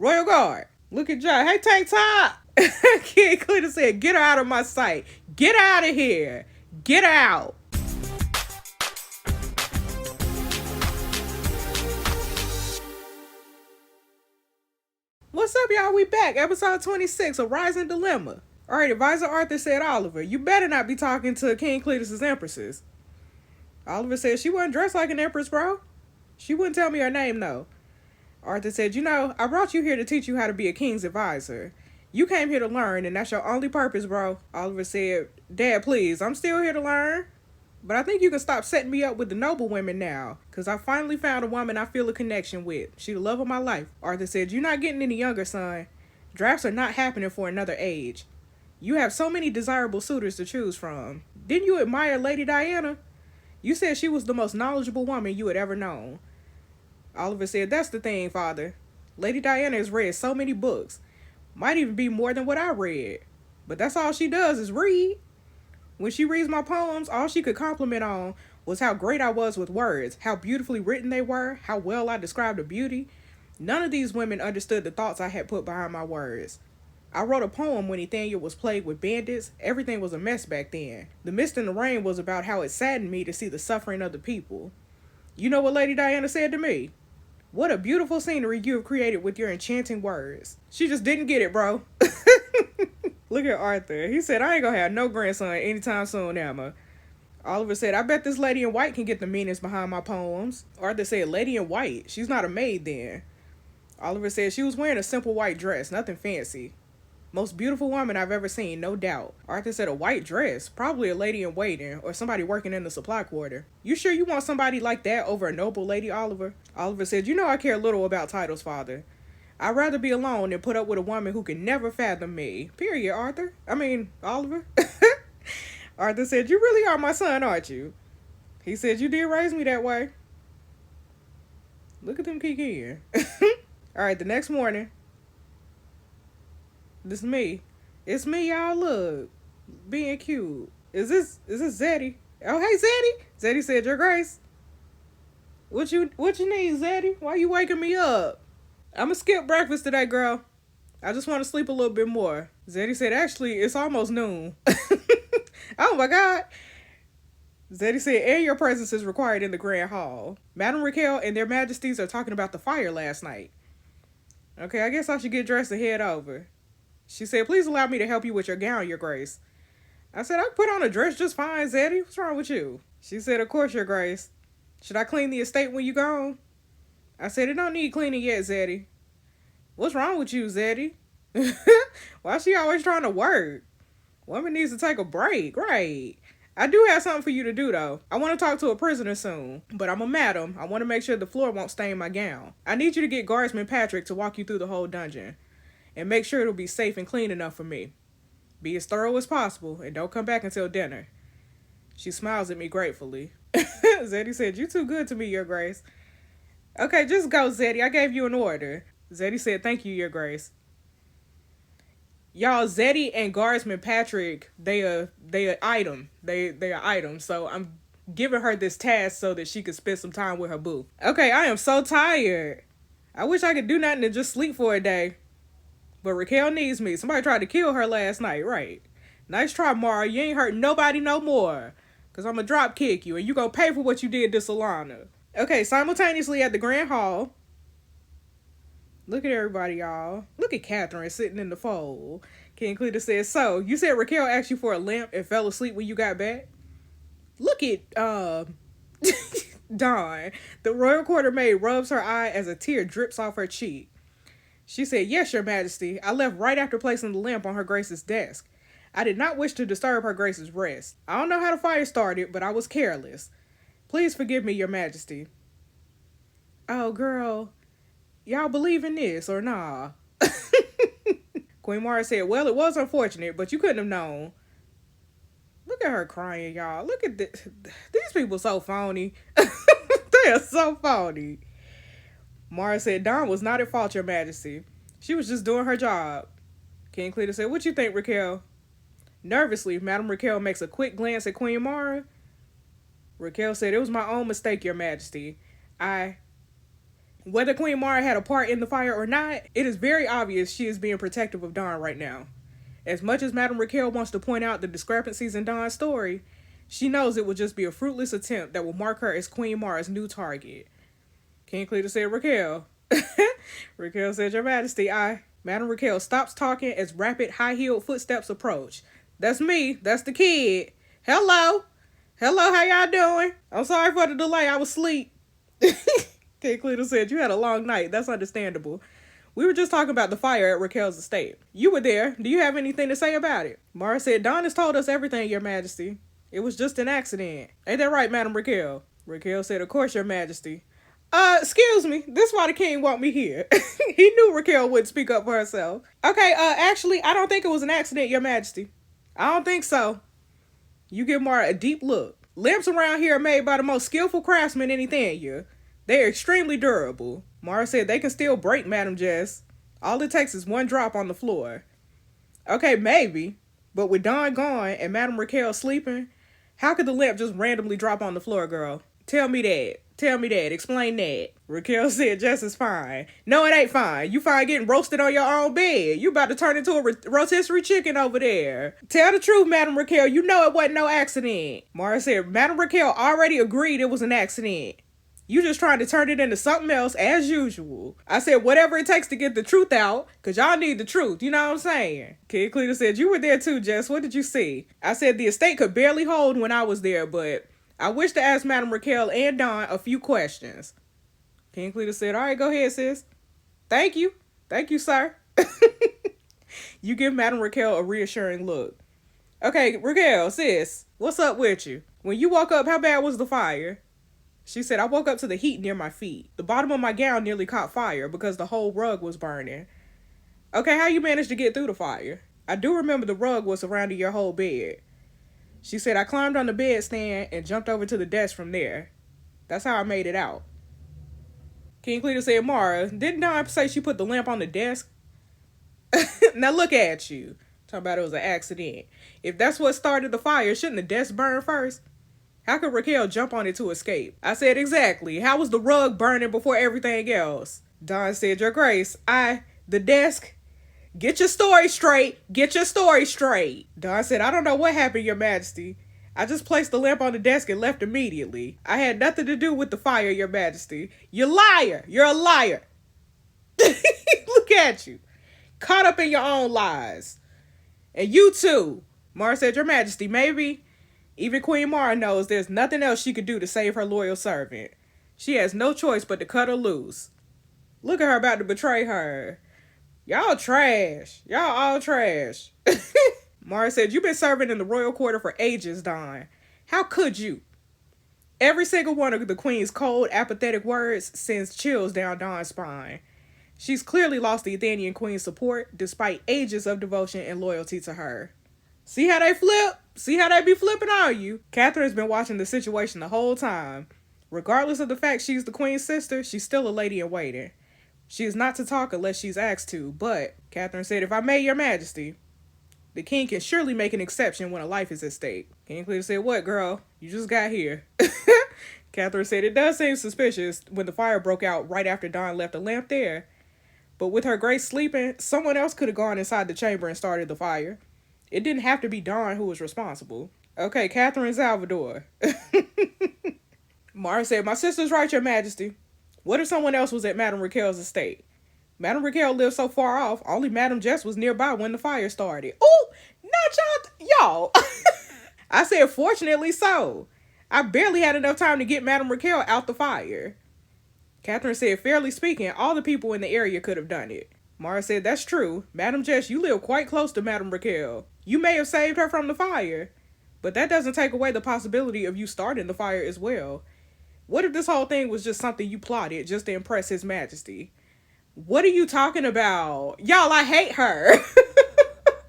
Royal Guard. Look at John. Hey, Tank Top. King Cletus said, get her out of my sight. Get out of here. Get out. What's up, y'all? We back. Episode 26, A Rising Dilemma. Alright, Advisor Arthur said, Oliver, you better not be talking to King Cletus's empresses. Oliver said, she wasn't dressed like an empress, bro. She wouldn't tell me her name, though. Arthur said, I brought you here to teach you how to be a king's advisor. You came here to learn, and that's your only purpose, bro. Oliver said, Dad, please, I'm still here to learn. But I think you can stop setting me up with the noble women now, because I finally found a woman I feel a connection with. She the love of my life. Arthur said, you're not getting any younger, son. Drafts are not happening for another age. You have so many desirable suitors to choose from. Didn't you admire Lady Diana? You said she was the most knowledgeable woman you had ever known. Oliver said, that's the thing, Father. Lady Diana has read so many books. Might even be more than what I read. But that's all she does is read. When she reads my poems, all she could compliment on was how great I was with words, how beautifully written they were, how well I described the beauty. None of these women understood the thoughts I had put behind my words. I wrote a poem when Nathaniel was plagued with bandits. Everything was a mess back then. The Mist and the Rain was about how it saddened me to see the suffering of the people. You know what Lady Diana said to me? What a beautiful scenery you have created with your enchanting words. She just didn't get it, bro. Look at Arthur. He said, I ain't gonna have no grandson anytime soon, Emma. Oliver said, I bet this lady in white can get the meanings behind my poems. Arthur said, lady in white? She's not a maid then. Oliver said, she was wearing a simple white dress, nothing fancy. Most beautiful woman I've ever seen, no doubt. Arthur said, a white dress? Probably a lady in waiting, or somebody working in the supply quarter. You sure you want somebody like that over a noble lady, Oliver? Oliver said, I care little about titles, Father. I'd rather be alone than put up with a woman who can never fathom me. Period, Oliver. Arthur said, you really are my son, aren't you? He said, you did raise me that way. Look at them kikiing. Alright, the next morning. This is me. It's me, y'all. Look. Being cute. Is this Zeddy? Oh, hey, Zeddy. Zeddy said, Your Grace. What you need, Zeddy? Why you waking me up? I'ma skip breakfast today, girl. I just want to sleep a little bit more. Zeddy said, actually, it's almost noon. Oh, my God. Zeddy said, and your presence is required in the grand hall. Madame Raquel and their majesties are talking about the fire last night. Okay, I guess I should get dressed and head over. She said, please allow me to help you with your gown, Your Grace. I said, I put on a dress just fine, Zeddy. What's wrong with you? She said, of course, Your Grace. Should I clean the estate when you gone? I said, it don't need cleaning yet, Zeddy. What's wrong with you, Zeddy? Why is she always trying to work? Woman needs to take a break, right? I do have something for you to do, though. I want to talk to a prisoner soon, but I'm a madam. I want to make sure the floor won't stain my gown. I need you to get Guardsman Patrick to walk you through the whole dungeon. And make sure it'll be safe and clean enough for me. Be as thorough as possible, and don't come back until dinner. She smiles at me gratefully. Zeddy said, you too good to me, Your Grace. Okay, just go, Zeddy. I gave you an order. Zeddy said, thank you, Your Grace. Y'all, Zeddy and Guardsman Patrick, they are item. They are items. So I'm giving her this task so that she could spend some time with her boo. Okay, I am so tired. I wish I could do nothing and just sleep for a day. But Raquel needs me. Somebody tried to kill her last night, right? Nice try, Mara. You ain't hurt nobody no more. Because I'm going to drop kick you. And you going to pay for what you did to Solana. Okay, simultaneously at the Grand Hall. Look at everybody, y'all. Look at Catherine sitting in the fold. King Cletus says, so, you said Raquel asked you for a lamp and fell asleep when you got back? Look at, Dawn. The royal quarter maid rubs her eye as a tear drips off her cheek. She said, yes, Your Majesty. I left right after placing the lamp on her Grace's desk. I did not wish to disturb her Grace's rest. I don't know how the fire started, but I was careless. Please forgive me, Your Majesty. Oh, girl. Y'all believe in this or nah? Queen Mara said, well, it was unfortunate, but you couldn't have known. Look at her crying, y'all. Look at this. These people so phony. They are so phony. Mara said, Dawn was not at fault, Your Majesty. She was just doing her job. King Cletus said, what you think, Raquel? Nervously, Madame Raquel makes a quick glance at Queen Mara. Raquel said, it was my own mistake, Your Majesty. Whether Queen Mara had a part in the fire or not, it is very obvious she is being protective of Dawn right now. As much as Madame Raquel wants to point out the discrepancies in Dawn's story, she knows it will just be a fruitless attempt that will mark her as Queen Mara's new target. King Cletus said, Raquel. Raquel said, Your Majesty, Madame Raquel stops talking as rapid, high-heeled footsteps approach. That's me. That's the kid. Hello. Hello, how y'all doing? I'm sorry for the delay. I was asleep. King Cletus said, You had a long night. That's understandable. We were just talking about the fire at Raquel's estate. You were there. Do you have anything to say about it? Mara said, Dawn has told us everything, Your Majesty. It was just an accident. Ain't that right, Madame Raquel? Raquel said, Of course, Your Majesty. Excuse me. This is why the king want me here. He knew Raquel wouldn't speak up for herself. Okay, actually, I don't think it was an accident, Your Majesty. I don't think so. You give Mara a deep look. Lamps around here are made by the most skillful craftsmen in Ethania. They're extremely durable. Mara said they can still break, Madam Jess. All it takes is one drop on the floor. Okay, maybe. But with Dawn gone and Madame Raquel sleeping, how could the lamp just randomly drop on the floor, girl? Tell me that. Tell me that. Explain that. Raquel said Jess is fine. No, it ain't fine. You fine getting roasted on your own bed. You about to turn into a rotisserie chicken over there. Tell the truth, Madame Raquel. You know it wasn't no accident. Mara said Madame Raquel already agreed it was an accident. You just trying to turn it into something else as usual. I said whatever it takes to get the truth out, because y'all need the truth. You know what I'm saying? Kid Cletus said, You were there too, Jess. What did you see? I said the estate could barely hold when I was there, but I wish to ask Madame Raquel and Dawn a few questions. King Cletus said, All right, go ahead, sis. Thank you. Thank you, sir. You give Madame Raquel a reassuring look. Okay, Raquel, sis, what's up with you? When you woke up, how bad was the fire? She said, I woke up to the heat near my feet. The bottom of my gown nearly caught fire because the whole rug was burning. Okay, how you managed to get through the fire? I do remember the rug was surrounding your whole bed. She said, I climbed on the bedstand and jumped over to the desk from there. That's how I made it out. King Cletus said, Mara, didn't Dawn say she put the lamp on the desk? Now look at you. Talking about it was an accident. If that's what started the fire, shouldn't the desk burn first? How could Raquel jump on it to escape? I said, exactly. How was the rug burning before everything else? Dawn said, Your Grace, the desk. Get your story straight. Get your story straight. Dawn said, I don't know what happened, Your Majesty. I just placed the lamp on the desk and left immediately. I had nothing to do with the fire, Your Majesty. You liar. You're a liar. Look at you. Caught up in your own lies. And you too. Mara said, Your Majesty, maybe even Queen Mara knows there's nothing else she could do to save her loyal servant. She has no choice but to cut her loose. Look at her about to betray her. Y'all trash. Y'all all trash. Mara said, You've been serving in the royal quarter for ages, Dawn. How could you? Every single one of the Queen's cold, apathetic words sends chills down Dawn's spine. She's clearly lost the Athenian Queen's support despite ages of devotion and loyalty to her. See how they flip? See how they be flipping on you? Catherine's been watching the situation the whole time. Regardless of the fact she's the Queen's sister, she's still a lady in waiting. She is not to talk unless she's asked to, but Catherine said, If I may, Your Majesty, the king can surely make an exception when a life is at stake. King Cletus said, What, girl? You just got here. Catherine said, It does seem suspicious when the fire broke out right after Dawn left a lamp there. But with her grace sleeping, someone else could have gone inside the chamber and started the fire. It didn't have to be Dawn who was responsible. Okay, Catherine Salvador. Mara said, My sister's right, Your Majesty. What if someone else was at Madame Raquel's estate? Madame Raquel lived so far off, only Madame Jess was nearby when the fire started. Ooh, not y'all. I said, fortunately so. I barely had enough time to get Madame Raquel out the fire. Catherine said, fairly speaking, all the people in the area could have done it. Mara said, That's true. Madame Jess, you live quite close to Madame Raquel. You may have saved her from the fire, but that doesn't take away the possibility of you starting the fire as well. What if this whole thing was just something you plotted just to impress His Majesty? What are you talking about? Y'all, I hate her.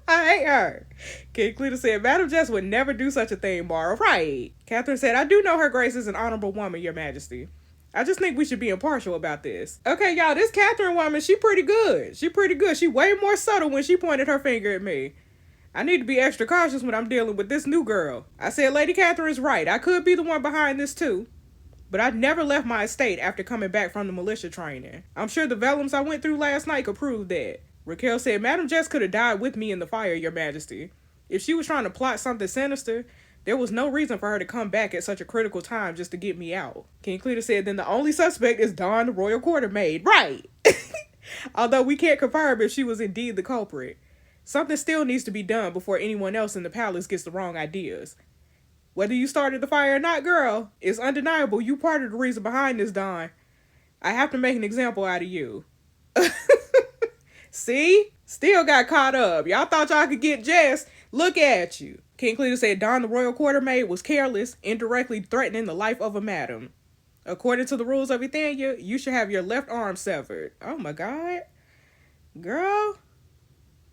I hate her. King Cletus said, Madame Jess would never do such a thing, Mara. Right. Catherine said, I do know her grace is an honorable woman, Your Majesty. I just think we should be impartial about this. Okay, y'all, this Catherine woman, she pretty good. She pretty good. She way more subtle when she pointed her finger at me. I need to be extra cautious when I'm dealing with this new girl. I said, Lady Catherine's right. I could be the one behind this too. but I never left my estate after coming back from the militia training. I'm sure the vellums I went through last night could prove that. Raquel said, Madam Jess could have died with me in the fire, Your Majesty. If she was trying to plot something sinister, there was no reason for her to come back at such a critical time just to get me out. King Cletus said, then the only suspect is Dawn, the royal quartermaid. Right! Although we can't confirm if she was indeed the culprit. Something still needs to be done before anyone else in the palace gets the wrong ideas. Whether you started the fire or not, girl, it's undeniable you part of the reason behind this, Dawn. I have to make an example out of you. See? Still got caught up. Y'all thought y'all could get Jess. Look at you. King Cletus said Dawn, the royal quartermaid, was careless, indirectly threatening the life of a madam. According to the rules of Ethania, you should have your left arm severed. Oh my God. Girl.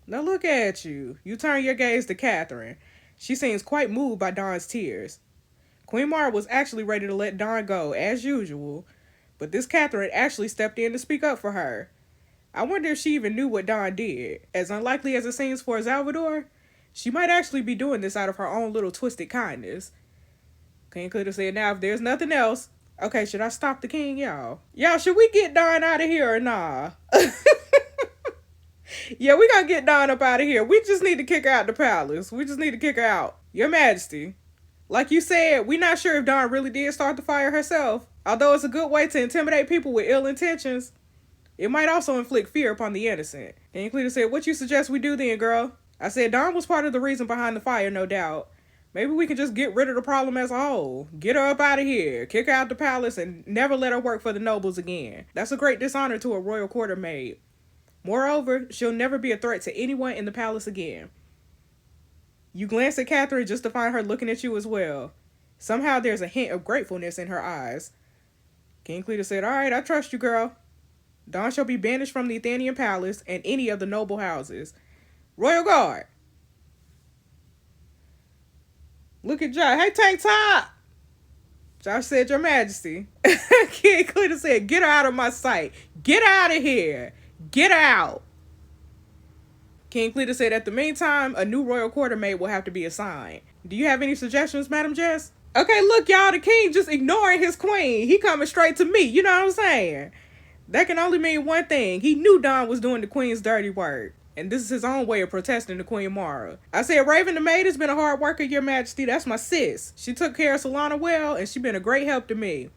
Now look at you. You turn your gaze to Catherine. She seems quite moved by Dawn's tears. Queen Mara was actually ready to let Dawn go, as usual, but this Catherine actually stepped in to speak up for her. I wonder if she even knew what Dawn did. As unlikely as it seems for Salvador, she might actually be doing this out of her own little twisted kindness. King Cletus said, now if there's nothing else... Okay, should I stop the king, y'all? Y'all, should we get Dawn out of here or nah? Yeah, we gonna get Dawn up out of here. We just need to kick her out the palace. We just need to kick her out. Your Majesty, like you said, we not sure if Dawn really did start the fire herself. Although it's a good way to intimidate people with ill intentions, it might also inflict fear upon the innocent. And Cletus said, what you suggest we do then, girl? I said Dawn was part of the reason behind the fire, no doubt. Maybe we can just get rid of the problem as a whole. Get her up out of here, kick her out the palace, and never let her work for the nobles again. That's a great dishonor to a royal quartermaid. Moreover, she'll never be a threat to anyone in the palace again. You glance at Catherine just to find her looking at you as well. Somehow there's a hint of gratefulness in her eyes. King Cletus said, all right, I trust you, girl. Dawn shall be banished from the Athenian palace and any of the noble houses. Royal Guard. Look at Josh. Hey, Tank Top. Josh said, Your Majesty. King Cletus said, get her out of my sight. Get out of here. Get out! King Cletus said, at the meantime, a new royal quartermaid will have to be assigned. Do you have any suggestions, Madam Jess? Okay, look, y'all, the king just ignoring his queen. He coming straight to me, you know what I'm saying? That can only mean one thing. He knew Dawn was doing the queen's dirty work. And this is his own way of protesting the Queen Mara. I said, Raven the maid has been a hard worker, Your Majesty. That's my sis. She took care of Solana well, and she been a great help to me.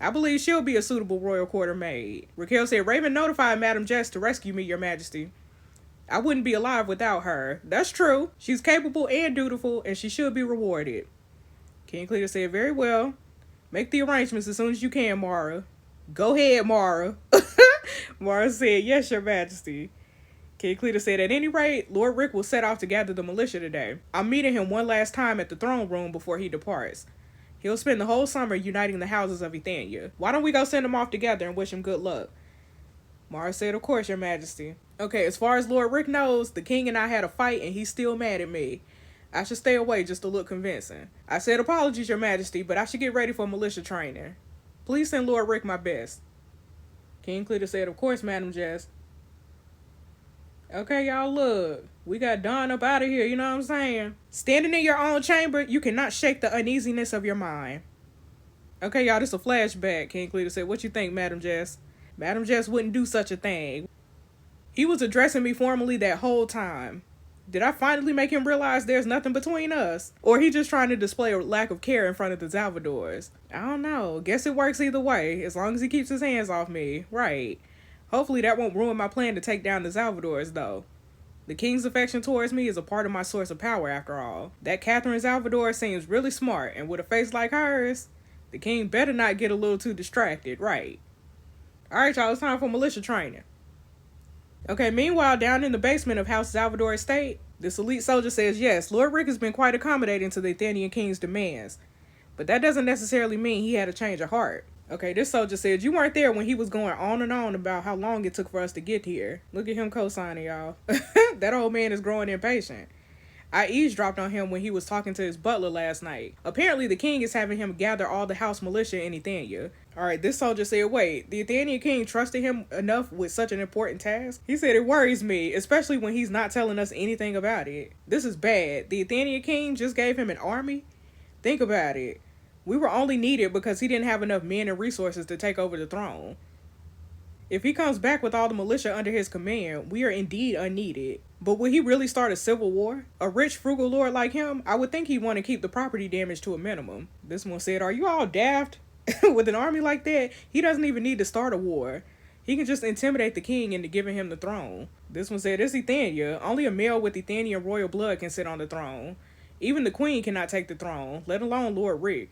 I believe she'll be a suitable royal quartermaid. Raquel said, Raven notified Madam Jess to rescue me, Your Majesty. I wouldn't be alive without her. That's true. She's capable and dutiful, and she should be rewarded. King Cletus said, very well. Make the arrangements as soon as you can, Mara. Go ahead, Mara. Mara said, yes, Your Majesty. King Cletus said, at any rate, Lord Rick will set off to gather the militia today. I'm meeting him one last time at the throne room before he departs. He'll spend the whole summer uniting the houses of Ethania. Why don't we go send him off together and wish him good luck? Mara said, of course, Your Majesty. Okay, as far as Lord Rick knows, the king and I had a fight and he's still mad at me. I should stay away just to look convincing. I said apologies, Your Majesty, but I should get ready for militia training. Please send Lord Rick my best. King Cletus said, of course, Madam Jess. Okay, y'all, look. We got Dawn up out of here, you know what I'm saying? Standing in your own chamber, you cannot shake the uneasiness of your mind. Okay, y'all, this is a flashback. King Cletus said, what you think, Madam Jess? Madam Jess wouldn't do such a thing. He was addressing me formally that whole time. Did I finally make him realize there's nothing between us? Or he just trying to display a lack of care in front of the Salvadors? I don't know. Guess it works either way, as long as he keeps his hands off me. Right. Hopefully that won't ruin my plan to take down the Salvadors, though. The king's affection towards me is a part of my source of power, after all. That Catherine Salvador seems really smart, and with a face like hers, the king better not get a little too distracted, right? Alright, y'all, it's time for militia training. Okay, meanwhile, down in the basement of House Salvador Estate, this elite soldier says, yes, Lord Rick has been quite accommodating to the Athenian king's demands, but that doesn't necessarily mean he had a change of heart. Okay, this soldier said, you weren't there when he was going on and on about how long it took for us to get here. Look at him co-signing, y'all. That old man is growing impatient. I eavesdropped on him when he was talking to his butler last night. Apparently, the king is having him gather all the house militia in Ethania. Alright, this soldier said, wait, the Athenian king trusted him enough with such an important task? He said, it worries me, especially when he's not telling us anything about it. This is bad. The Athenian king just gave him an army? Think about it. We were only needed because he didn't have enough men and resources to take over the throne. If he comes back with all the militia under his command, we are indeed unneeded. But would he really start a civil war? A rich, frugal lord like him, I would think he'd want to keep the property damage to a minimum. This one said, are you all daft? With an army like that, he doesn't even need to start a war. He can just intimidate the king into giving him the throne. This one said, it's Ethania. Only a male with Ethanian royal blood can sit on the throne. Even the queen cannot take the throne, let alone Lord Rick.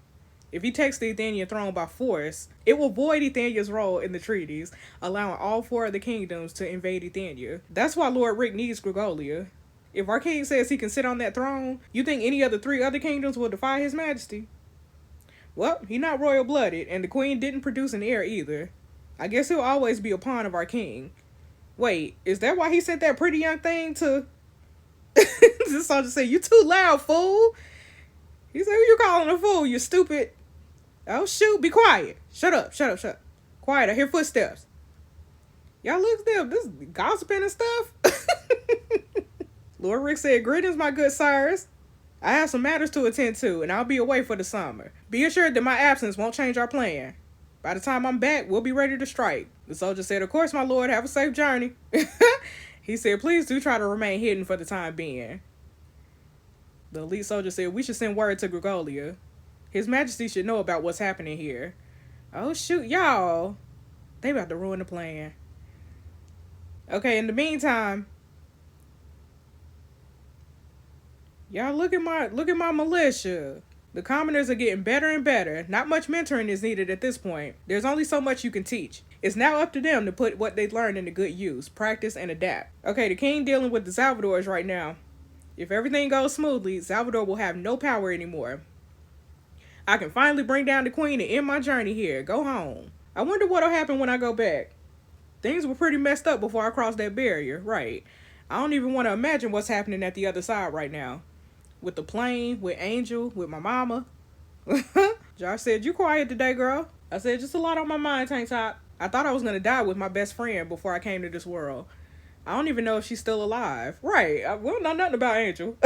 If he takes the Ethanian throne by force, it will void Ethania's role in the treaties, allowing all 4 of the kingdoms to invade Ethania. That's why Lord Rick needs Gregolia. If our king says he can sit on that throne, you think any of the 3 other kingdoms will defy his majesty? Well, he's not royal-blooded, and the queen didn't produce an heir either. I guess he'll always be a pawn of our king. Wait, is that why he sent that pretty young thing to... This soldier said, you too loud, fool! He said, who you calling a fool, you stupid... Oh, shoot, be quiet. Shut up. Quiet, I hear footsteps. Y'all look there, this gossiping and stuff. Lord Rick said, greetings, my good sires. I have some matters to attend to, and I'll be away for the summer. Be assured that my absence won't change our plan. By the time I'm back, we'll be ready to strike. The soldier said, of course, my lord, have a safe journey. He said, please do try to remain hidden for the time being. The elite soldier said, we should send word to Gregolia. His Majesty should know about what's happening here. Oh, shoot, y'all. They about to ruin the plan. Okay, in the meantime, y'all look at my militia. The commoners are getting better and better. Not much mentoring is needed at this point. There's only so much you can teach. It's now up to them to put what they've learned into good use, practice, and adapt. Okay, the king dealing with the Salvadors right now. If everything goes smoothly, Salvador will have no power anymore. I can finally bring down the queen and end my journey here. Go home. I wonder what'll happen when I go back. Things were pretty messed up before I crossed that barrier, right? I don't even want to imagine what's happening at the other side right now. With the plane, with Angel, with my mama. Josh said, you quiet today, girl. I said, just a lot on my mind, Tank Top. I thought I was going to die with my best friend before I came to this world. I don't even know if she's still alive. Right. We don't know nothing about Angel.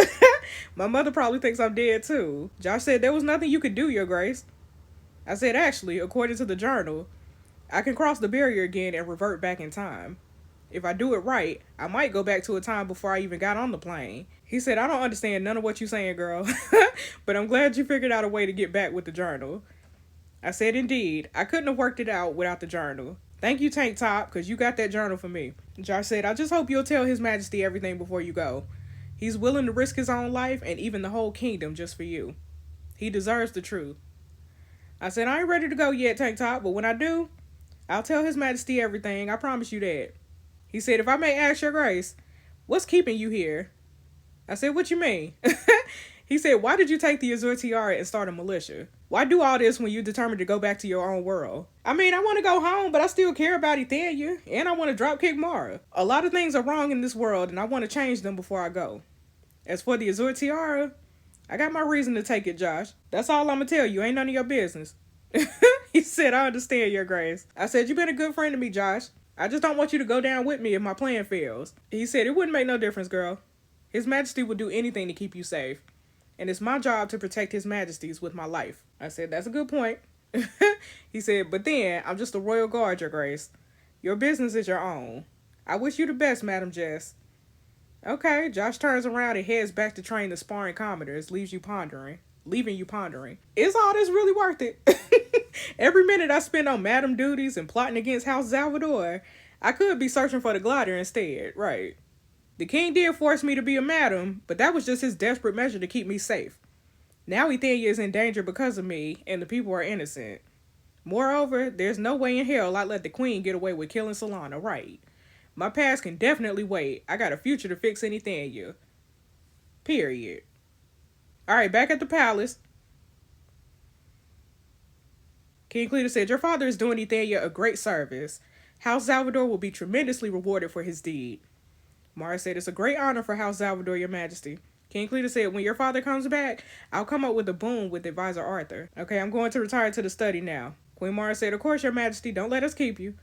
My mother probably thinks I'm dead too. Josh said, there was nothing you could do, Your Grace. I said, actually, according to the journal, I can cross the barrier again and revert back in time. If I do it right, I might go back to a time before I even got on the plane. He said, I don't understand none of what you're saying, girl. But I'm glad you figured out a way to get back with the journal. I said, indeed. I couldn't have worked it out without the journal. Thank you, Tank Top, because you got that journal for me. Josh said, I just hope you'll tell His Majesty everything before you go. He's willing to risk his own life and even the whole kingdom just for you. He deserves the truth. I said, I ain't ready to go yet, Tank Top, but when I do, I'll tell His Majesty everything. I promise you that. He said, if I may ask Your Grace, what's keeping you here? I said, what you mean? He said, why did you take the Azure Tiara and start a militia? Why do all this when you're determined to go back to your own world? I mean, I want to go home, but I still care about Ethania, and I want to dropkick Mara. A lot of things are wrong in this world, and I want to change them before I go. As for the Azure Tiara, I got my reason to take it, Josh. That's all I'm going to tell you. Ain't none of your business. He said, I understand, Your Grace. I said, you've been a good friend to me, Josh. I just don't want you to go down with me if my plan fails. He said, it wouldn't make no difference, girl. His Majesty would do anything to keep you safe. And it's my job to protect His Majesty's with my life. I said, that's a good point. He said, but then, I'm just a royal guard, Your Grace. Your business is your own. I wish you the best, Madam Jess. Okay, Josh turns around and heads back to train the sparring commodores, leaving you pondering. Is all this really worth it? Every minute I spend on madam duties and plotting against House Salvador, I could be searching for the glider instead, right? The king did force me to be a madam, but that was just his desperate measure to keep me safe. Now Ethania is in danger because of me, and the people are innocent. Moreover, there's no way in hell I'd let the queen get away with killing Solana, right? My past can definitely wait. I got a future to fix in Ethania. Period. Alright, back at the palace. King Cletus said, your father is doing Ethania a great service. House Salvador will be tremendously rewarded for his deed. Mara said, it's a great honor for House Salvador, Your Majesty. King Cletus said, when your father comes back, I'll come up with a boon with Advisor Arthur. Okay, I'm going to retire to the study now. Queen Mara said, of course, Your Majesty, don't let us keep you.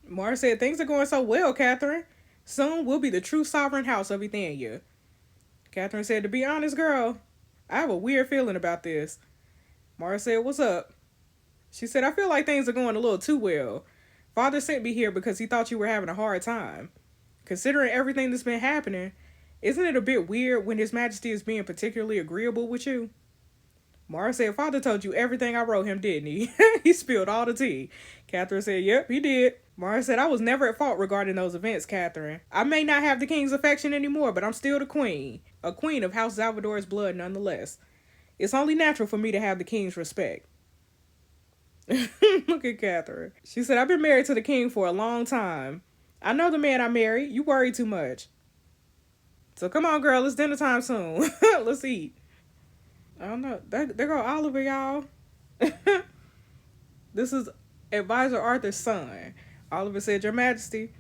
Mara said, things are going so well, Catherine. Soon we'll be the true sovereign house of Ethania. Catherine said, to be honest, girl, I have a weird feeling about this. Mara said, what's up? She said, I feel like things are going a little too well. Father sent me here because he thought you were having a hard time. Considering everything that's been happening, isn't it a bit weird when His Majesty is being particularly agreeable with you? Mara said, Father told you everything I wrote him, didn't he? He spilled all the tea. Catherine said, yep, he did. Mara said, I was never at fault regarding those events, Catherine. I may not have the king's affection anymore, but I'm still the queen. A queen of House Salvador's blood nonetheless. It's only natural for me to have the king's respect. Look at Catherine. She said, I've been married to the king for a long time. I know the man I married. You worry too much. So come on, girl. It's dinner time soon. Let's eat. I don't know. There go Oliver, y'all. This is Advisor Arthur's son. Oliver said, Your Majesty.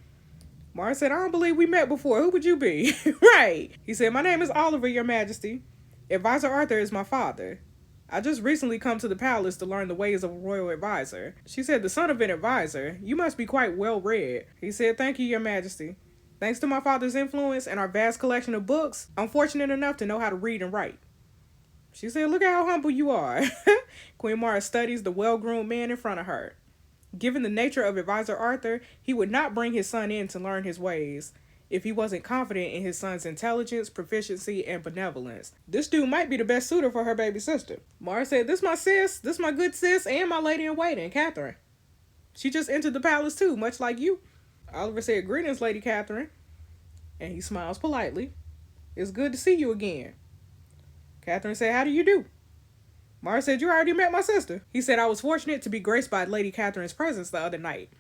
Mara said, I don't believe we met before. Who would you be? Right. He said, my name is Oliver, Your Majesty. Advisor Arthur is my father. I just recently come to the palace to learn the ways of a royal advisor. She said, the son of an advisor, you must be quite well read. He said, thank you, Your Majesty. Thanks to my father's influence and our vast collection of books, I'm fortunate enough to know how to read and write. She said, look at how humble you are. Queen Mara studies the well-groomed man in front of her. Given the nature of Advisor Arthur, he would not bring his son in to learn his ways if he wasn't confident in his son's intelligence, proficiency, and benevolence. This dude might be the best suitor for her baby sister. Mara said, this my sis, this my good sis, and my lady-in-waiting, Catherine. She just entered the palace too, much like you. Oliver said, greetings, Lady Catherine. And he smiles politely. It's good to see you again. Catherine said, how do you do? Mara said, you already met my sister. He said, I was fortunate to be graced by Lady Catherine's presence the other night.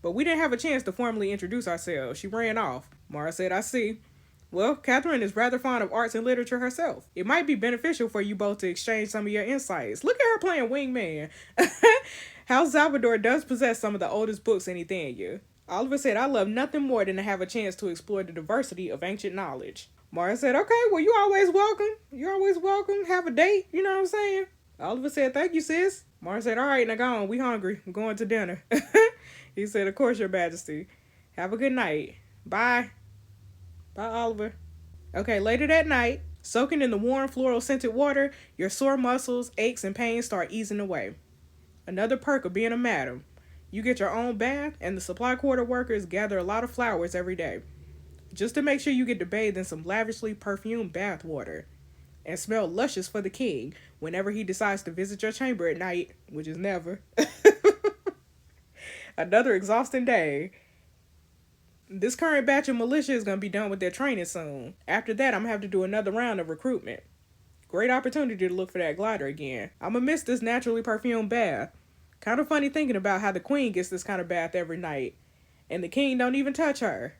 But we didn't have a chance to formally introduce ourselves. She ran off. Mara said, I see. Well, Catherine is rather fond of arts and literature herself. It might be beneficial for you both to exchange some of your insights. Look at her playing wingman. House Salvador does possess some of the oldest books in Ethania. Oliver said, I love nothing more than to have a chance to explore the diversity of ancient knowledge. Mara said, okay, well, you always welcome. You're always welcome. Have a date. You know what I'm saying? Oliver said, thank you, sis. Mara said, all right, now go on. We hungry. I'm going to dinner. He said, of course, Your Majesty. Have a good night. Bye. Bye, Oliver. Okay, later that night, soaking in the warm floral-scented water, your sore muscles, aches, and pains start easing away. Another perk of being a madam. You get your own bath, and the supply quarter workers gather a lot of flowers every day, just to make sure you get to bathe in some lavishly perfumed bath water and smell luscious for the king whenever he decides to visit your chamber at night, which is never. Another exhausting day. This current batch of militia is going to be done with their training soon. After that, I'm going to have to do another round of recruitment. Great opportunity to look for that glider again. I'm going to miss this naturally perfumed bath. Kind of funny thinking about how the queen gets this kind of bath every night, and the king don't even touch her.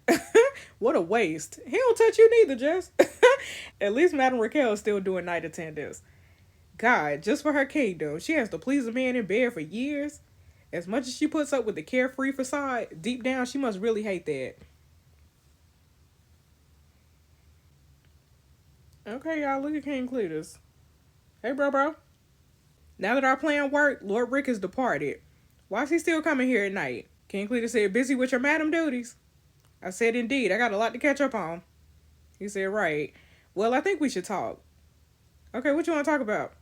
What a waste. He don't touch you neither, Jess. At least Madame Raquel is still doing night attendance. God, just for her kingdom, she has to please a man in bed for years. As much as she puts up with the carefree facade, deep down she must really hate that. Okay, y'all, look at King Cletus. Hey, bro. Now that our plan worked, Lord Rick has departed. Why is he still coming here at night? King Cletus said, busy with your madam duties. I said, indeed, I got a lot to catch up on. He said, right. Well, I think we should talk. Okay, what you want to talk about?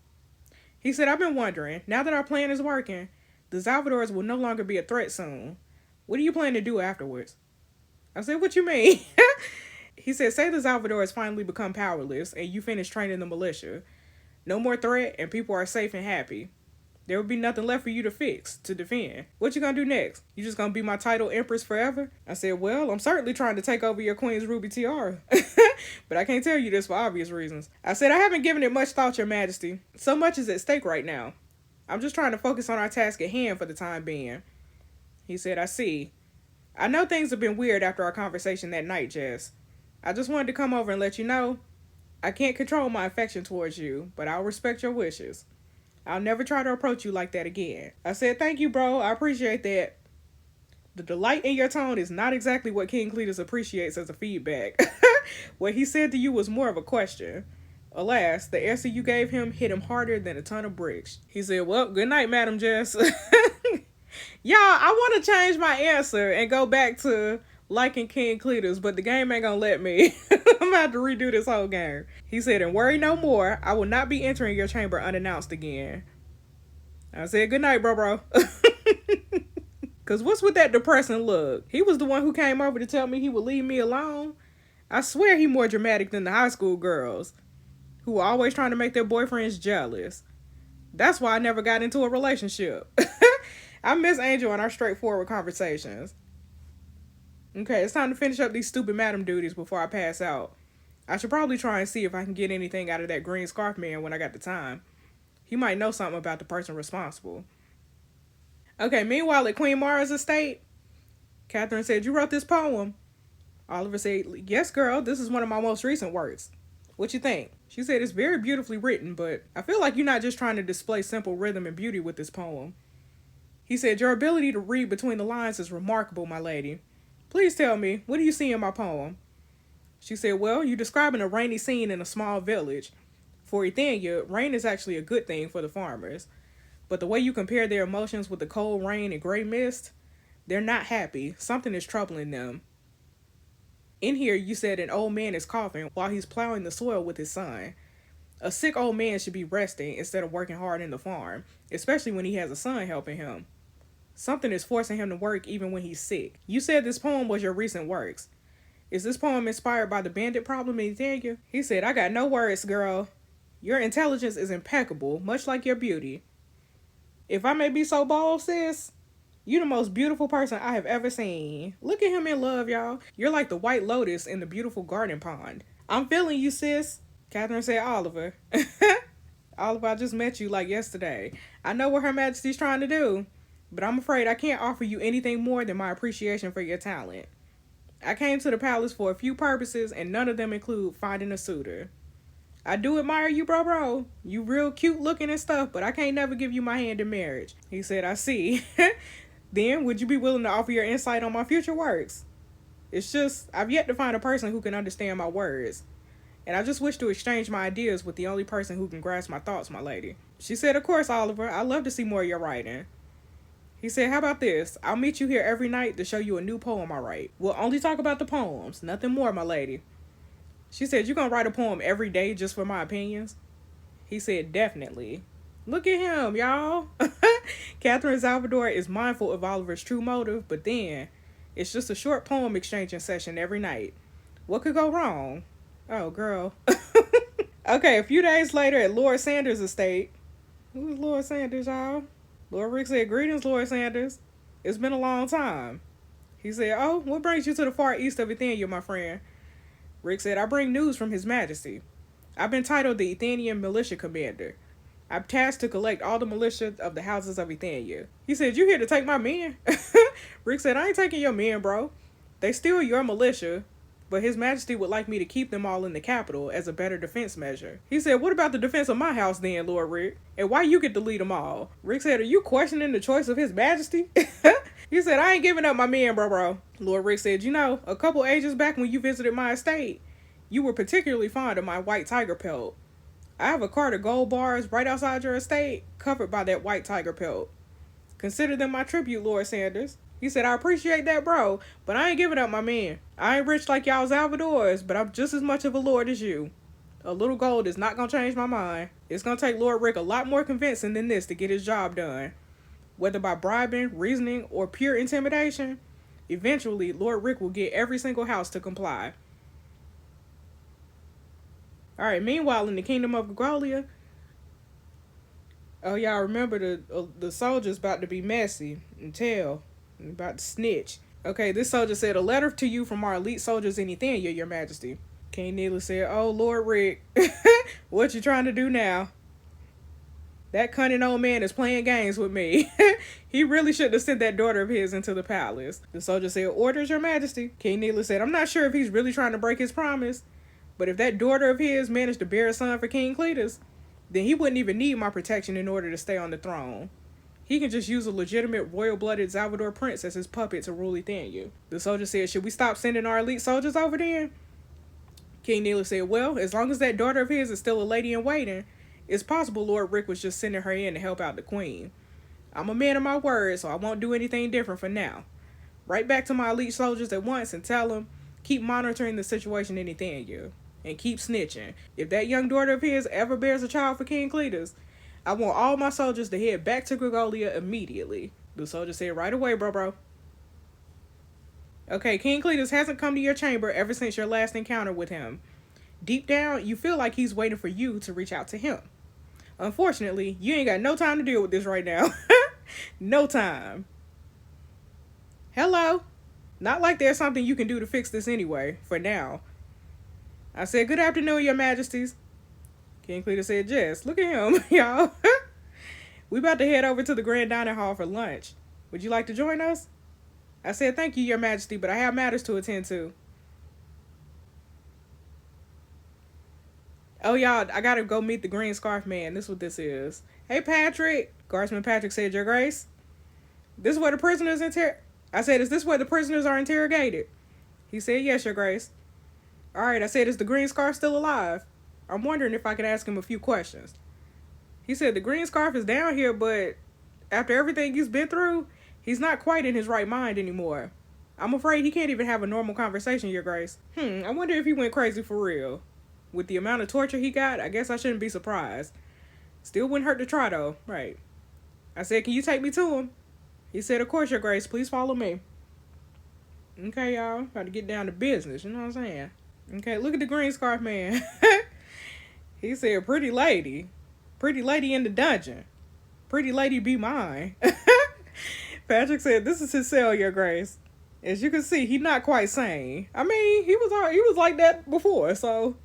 He said, I've been wondering, now that our plan is working, the Salvadors will no longer be a threat soon. What do you plan to do afterwards? I said, what you mean? He said, say the Salvadors finally become powerless and you finish training the militia. No more threat and people are safe and happy. There will be nothing left for you to fix, to defend. What you gonna do next? You just gonna be my title empress forever? I said, well, I'm certainly trying to take over your queen's ruby tiara. But I can't tell you this for obvious reasons. I said, I haven't given it much thought, Your Majesty. So much is at stake right now. I'm just trying to focus on our task at hand for the time being. He said, I see. I know things have been weird after our conversation that night, Jess. I just wanted to come over and let you know I can't control my affection towards you, but I'll respect your wishes. I'll never try to approach you like that again. I said, thank you, bro. I appreciate that. The delight in your tone is not exactly what King Cletus appreciates as a feedback. What he said to you was more of a question. Alas, the answer you gave him hit him harder than a ton of bricks. He said, well, good night, Madam Jess. Y'all, I want to change my answer and go back to liking King Cletus, but the game ain't gonna let me. I'm about to redo this whole game. He said, and worry no more. I will not be entering your chamber unannounced again. I said, good night, bro. Because what's with that depressing look? He was the one who came over to tell me he would leave me alone. I swear he more dramatic than the high school girls who are always trying to make their boyfriends jealous. That's why I never got into a relationship. I miss Angel and our straightforward conversations. Okay, it's time to finish up these stupid madam duties before I pass out. I should probably try and see if I can get anything out of that green scarf man when I got the time. He might know something about the person responsible. Okay, meanwhile at Queen Mara's estate, Catherine said, you wrote this poem? Oliver said, yes, girl, this is one of my most recent works. What you think? She said, it's very beautifully written, but I feel like you're not just trying to display simple rhythm and beauty with this poem. He said, your ability to read between the lines is remarkable, my lady. Please tell me, what do you see in my poem? She said, well, you're describing a rainy scene in a small village. For Ethania, rain is actually a good thing for the farmers. But the way you compare their emotions with the cold rain and gray mist, they're not happy. Something is troubling them. In here, you said an old man is coughing while he's plowing the soil with his son. A sick old man should be resting instead of working hard in the farm, especially when he has a son helping him. Something is forcing him to work even when he's sick. You said this poem was your recent works. Is this poem inspired by the bandit problem in Ethania? He said, I got no words, girl. Your intelligence is impeccable, much like your beauty. If I may be so bold, sis, you're the most beautiful person I have ever seen. Look at him in love, y'all. You're like the white lotus in the beautiful garden pond. I'm feeling you, sis. Catherine said, Oliver. Oliver, I just met you like yesterday. I know what Her Majesty's trying to do, but I'm afraid I can't offer you anything more than my appreciation for your talent. I came to the palace for a few purposes, and none of them include finding a suitor. I do admire you, bro. You real cute looking and stuff, but I can't never give you my hand in marriage. He said, I see. Then, would you be willing to offer your insight on my future works? It's just, I've yet to find a person who can understand my words. And I just wish to exchange my ideas with the only person who can grasp my thoughts, my lady. She said, of course, Oliver. I'd love to see more of your writing. He said, how about this? I'll meet you here every night to show you a new poem I write. We'll only talk about the poems, nothing more, my lady. She said, you gonna write a poem every day just for my opinions? He said, definitely. Look at him, y'all. Catherine Salvador is mindful of Oliver's true motive, but then it's just a short poem exchanging session every night. What could go wrong? Oh, girl. Okay, a few days later at Lord Sanders' estate. Who's Lord Sanders, y'all? Lord Rick said, greetings, Lord Sanders. It's been a long time. He said, oh, what brings you to the far east of Ethania, my friend? Rick said, I bring news from His Majesty. I've been titled the Ethanian Militia Commander. I'm tasked to collect all the militia of the houses of Ethania. He said, you here to take my men? Rick said, I ain't taking your men, bro. They still your militia, but His Majesty would like me to keep them all in the capital as a better defense measure. He said, what about the defense of my house then, Lord Rick? And why you get to lead them all? Rick said, are you questioning the choice of His Majesty? He said, I ain't giving up my men, bro. Lord Rick said, you know, a couple ages back when you visited my estate, you were particularly fond of my white tiger pelt. I have a cart of gold bars right outside your estate, covered by that white tiger pelt. Consider them my tribute, Lord Sanders. He said, I appreciate that, bro, but I ain't giving up my men. I ain't rich like y'all Salvadors, but I'm just as much of a lord as you. A little gold is not going to change my mind. It's going to take Lord Rick a lot more convincing than this to get his job done. Whether by bribing, reasoning, or pure intimidation, eventually Lord Rick will get every single house to comply. Alright, meanwhile, in the Kingdom of Gregolia, oh, y'all remember the soldier's about to be messy and tell, and about to snitch. Okay, this soldier said, a letter to you from our elite soldiers in Ethania, Your Majesty. King Neela said, oh, Lord Rick, what you trying to do now? That cunning old man is playing games with me. He really shouldn't have sent that daughter of his into the palace. The soldier said, orders, Your Majesty. King Neela said, I'm not sure if he's really trying to break his promise, but if that daughter of his managed to bear a son for King Cletus, then he wouldn't even need my protection in order to stay on the throne. He can just use a legitimate royal-blooded Salvador prince as his puppet to rule Ethania. The soldier said, should we stop sending our elite soldiers over there? King Neela said, well, as long as that daughter of his is still a lady-in-waiting, it's possible Lord Rick was just sending her in to help out the queen. I'm a man of my word, so I won't do anything different for now. Write back to my elite soldiers at once and tell them keep monitoring the situation in Nathaniel and keep snitching. If that young daughter of his ever bears a child for King Cletus, I want all my soldiers to head back to Gregolia immediately. The soldier said, right away, bro. Okay, King Cletus hasn't come to your chamber ever since your last encounter with him. Deep down, you feel like he's waiting for you to reach out to him. Unfortunately, you ain't got no time to deal with this right now. No time. Hello? Not like there's something you can do to fix this anyway, for now. I said, good afternoon, your majesties. King Cletus said, yes. Look at him, y'all. We about to head over to the grand dining hall for lunch. Would you like to join us? I said, thank you, your majesty, but I have matters to attend to. Oh, y'all, I gotta go meet the green scarf man. This is what this is. Hey, Patrick. Guardsman Patrick said, your grace. This is where the prisoners I said, is this where the prisoners are interrogated? He said, yes, your grace. All right, I said, is the green scarf still alive? I'm wondering if I could ask him a few questions. He said, the green scarf is down here, but after everything he's been through, he's not quite in his right mind anymore. I'm afraid he can't even have a normal conversation, your grace. I wonder if he went crazy for real. With the amount of torture he got, I guess I shouldn't be surprised. Still wouldn't hurt to try, though. Right. I said, can you take me to him? He said, of course, your grace. Please follow me. Okay, y'all. Got to get down to business. You know what I'm saying? Okay, look at the green scarf man. He said, pretty lady. Pretty lady in the dungeon. Pretty lady be mine. Patrick said, this is his cell, your grace. As you can see, he's not quite sane. I mean, he was like that before, so.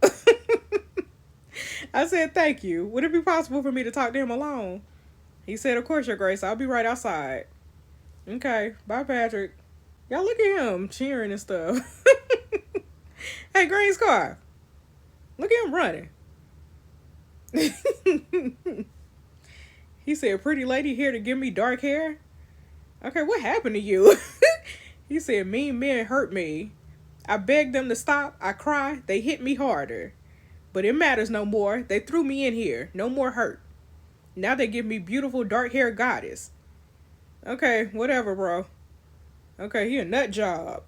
I said, thank you. Would it be possible for me to talk to him alone? He said, of course, your grace. I'll be right outside. Okay. Bye, Patrick. Y'all look at him cheering and stuff. Hey, green scarf. Look at him running. He said, pretty lady here to give me dark hair? Okay, what happened to you? He said, mean men hurt me. I begged them to stop. I cry. They hit me harder. But it matters no more. They threw me in here. No more hurt. Now they give me beautiful dark hair goddess. Okay, whatever, bro. Okay, he a nut job.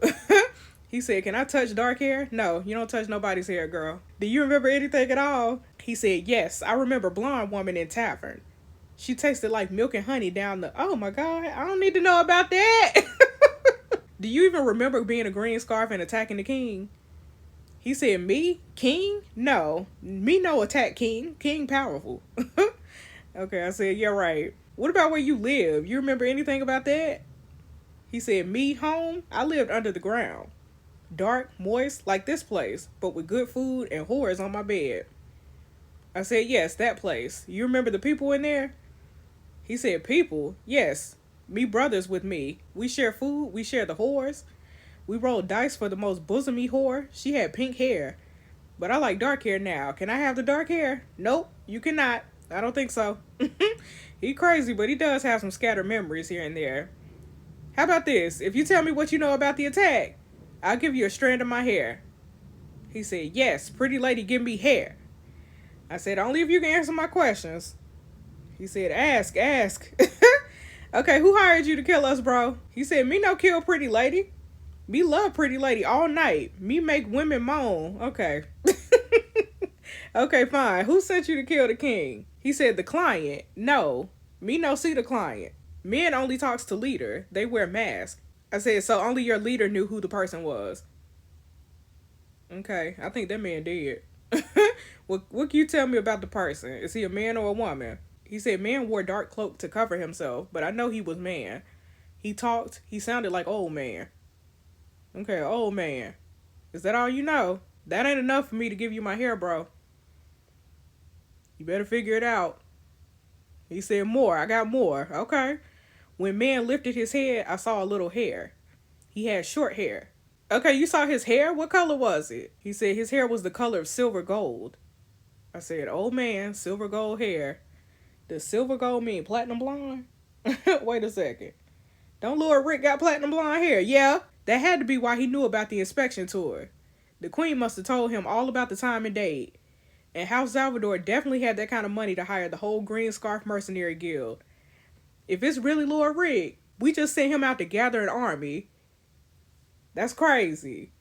He said, can I touch dark hair? No, you don't touch nobody's hair, girl. Do you remember anything at all? He said, yes, I remember blonde woman in tavern. She tasted like milk and honey down the... Oh my God, I don't need to know about that. Do you even remember being a green scarf and attacking the king? He said, me? King? No. Me no attack king. King powerful. Okay, I said, yeah, right. What about where you live? You remember anything about that? He said, me, home? I lived under the ground. Dark, moist, like this place, but with good food and whores on my bed. I said, yes, that place. You remember the people in there? He said, people? Yes. Me brothers with me. We share food. We share the whores. We rolled dice for the most bosomy whore. She had pink hair. But I like dark hair now. Can I have the dark hair? Nope, you cannot. I don't think so. He crazy, but he does have some scattered memories here and there. How about this? If you tell me what you know about the attack, I'll give you a strand of my hair. He said, yes, pretty lady, give me hair. I said, only if you can answer my questions. He said, ask. Okay, who hired you to kill us, bro? He said, me no kill pretty lady. Me love pretty lady all night. Me make women moan. Okay. Okay, fine. Who sent you to kill the king? He said, the client. No. Me no see the client. Men only talks to leader. They wear masks. I said, so only your leader knew who the person was. Okay, I think that man did. What can you tell me about the person? Is he a man or a woman? He said man wore dark cloak to cover himself, but I know he was man. He talked. He sounded like old man. Okay, old man. Is that all you know? That ain't enough for me to give you my hair, bro. You better figure it out. He said more. I got more. Okay. When man lifted his head, I saw a little hair. He had short hair. Okay, you saw his hair? What color was it? He said his hair was the color of silver gold. I said, old man, silver gold hair. Does silver gold mean platinum blonde? Wait a second. Don't Lord Rick got platinum blonde hair? Yeah, that had to be why he knew about the inspection tour. The queen must have told him all about the time and date. And House Salvador definitely had that kind of money to hire the whole Green Scarf Mercenary Guild. If it's really Lord Rick, we just sent him out to gather an army. That's crazy.